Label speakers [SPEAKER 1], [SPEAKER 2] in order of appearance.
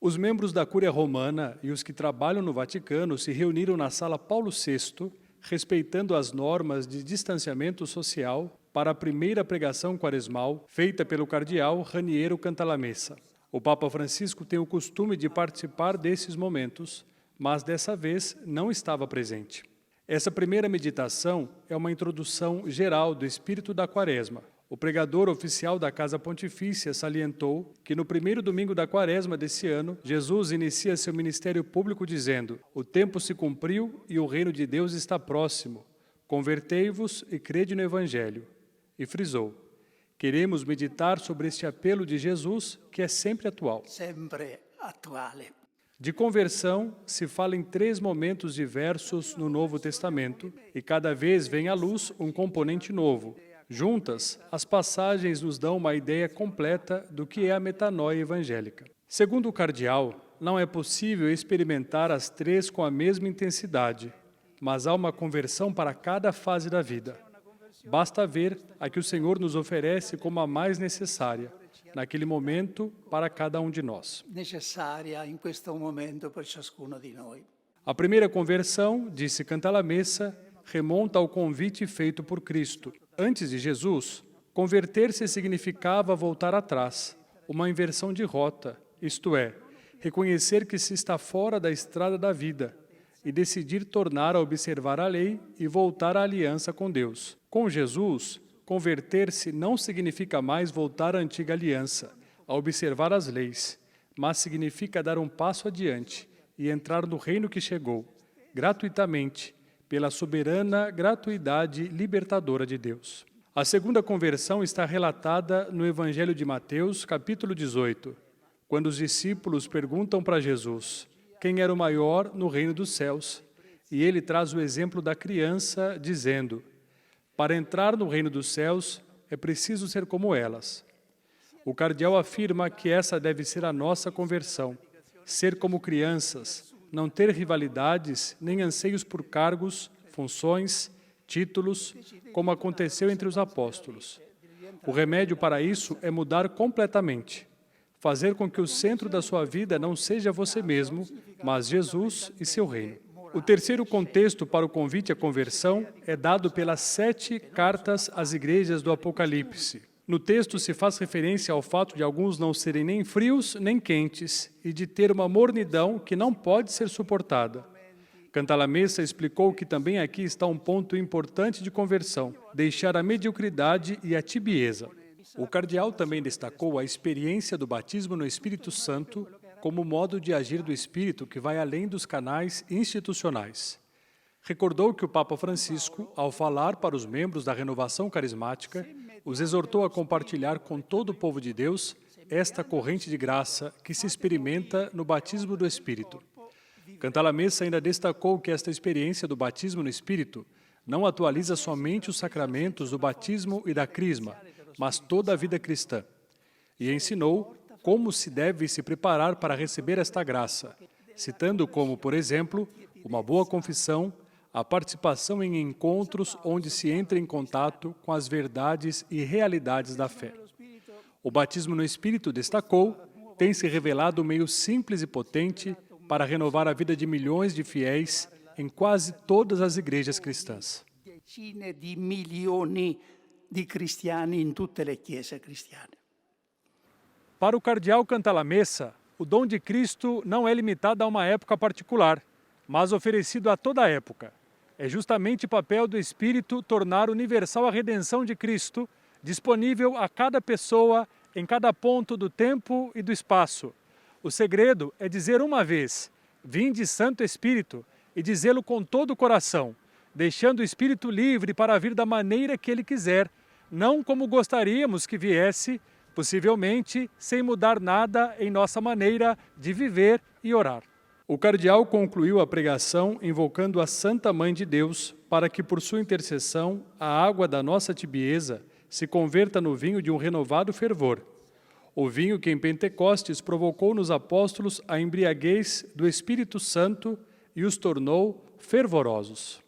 [SPEAKER 1] Os membros da Cúria Romana e os que trabalham no Vaticano se reuniram na Sala Paulo VI, respeitando as normas de distanciamento social, para a primeira pregação quaresmal feita pelo cardeal Raniero Cantalamessa. O Papa Francisco tem o costume de participar desses momentos, mas dessa vez não estava presente. Essa primeira meditação é uma introdução geral do espírito da Quaresma. O pregador oficial da Casa Pontifícia salientou que no primeiro domingo da Quaresma desse ano, Jesus inicia seu ministério público dizendo: "O tempo se cumpriu e o reino de Deus está próximo. Convertei-vos e crede no Evangelho." E frisou: queremos meditar sobre este apelo de Jesus, que é sempre atual.
[SPEAKER 2] Sempre attuale.
[SPEAKER 1] De conversão, se fala em 3 momentos diversos no Novo Testamento, e cada vez vem à luz um componente novo. Juntas, as passagens nos dão uma ideia completa do que é a metanoia evangélica. Segundo o cardeal, não é possível experimentar as 3 com a mesma intensidade, mas há uma conversão para cada fase da vida. Basta ver a que o Senhor nos oferece como a mais necessária, naquele momento, para cada um de nós.
[SPEAKER 2] Necessaria in questo momento per ciascuno di noi.
[SPEAKER 1] A primeira conversão, disse Cantalamessa, remonta ao convite feito por Cristo. Antes de Jesus, converter-se significava voltar atrás, uma inversão de rota, isto é, reconhecer que se está fora da estrada da vida e decidir tornar a observar a lei e voltar à aliança com Deus. Com Jesus, converter-se não significa mais voltar à antiga aliança, a observar as leis, mas significa dar um passo adiante e entrar no reino que chegou, gratuitamente, pela soberana gratuidade libertadora de Deus. A segunda conversão está relatada no Evangelho de Mateus, capítulo 18, quando os discípulos perguntam para Jesus quem era o maior no reino dos céus, e ele traz o exemplo da criança, dizendo: para entrar no reino dos céus é preciso ser como elas. O cardeal afirma que essa deve ser a nossa conversão, ser como crianças, não ter rivalidades nem anseios por cargos, funções, títulos, como aconteceu entre os apóstolos. O remédio para isso é mudar completamente, fazer com que o centro da sua vida não seja você mesmo, mas Jesus e seu reino. O terceiro contexto para o convite à conversão é dado pelas 7 cartas às igrejas do Apocalipse. No texto se faz referência ao fato de alguns não serem nem frios nem quentes e de ter uma mornidão que não pode ser suportada. Cantalamessa explicou que também aqui está um ponto importante de conversão, deixar a mediocridade e a tibieza. O cardeal também destacou a experiência do batismo no Espírito Santo como modo de agir do Espírito que vai além dos canais institucionais. Recordou que o Papa Francisco, ao falar para os membros da renovação carismática, os exortou a compartilhar com todo o povo de Deus esta corrente de graça que se experimenta no batismo do Espírito. Cantalamessa ainda destacou que esta experiência do batismo no Espírito não atualiza somente os sacramentos do batismo e da crisma, mas toda a vida cristã. E ensinou como se deve se preparar para receber esta graça, citando como, por exemplo, uma boa confissão, a participação em encontros onde se entra em contato com as verdades e realidades da fé. O batismo no Espírito, destacou, tem se revelado um meio simples e potente para renovar a vida de milhões de fiéis em quase todas as igrejas cristãs.
[SPEAKER 2] Decine di milioni di cristiani in tutte le chiese cristiane.
[SPEAKER 1] Para o cardeal Cantalamessa, o dom de Cristo não é limitado a uma época particular, mas oferecido a toda a época. É justamente o papel do Espírito tornar universal a redenção de Cristo, disponível a cada pessoa, em cada ponto do tempo e do espaço. O segredo é dizer uma vez: "Vinde, Santo Espírito", e dizê-lo com todo o coração, deixando o Espírito livre para vir da maneira que ele quiser, não como gostaríamos que viesse, possivelmente sem mudar nada em nossa maneira de viver e orar. O cardeal concluiu a pregação invocando a Santa Mãe de Deus para que, por sua intercessão, a água da nossa tibieza se converta no vinho de um renovado fervor. O vinho que em Pentecostes provocou nos apóstolos a embriaguez do Espírito Santo e os tornou fervorosos.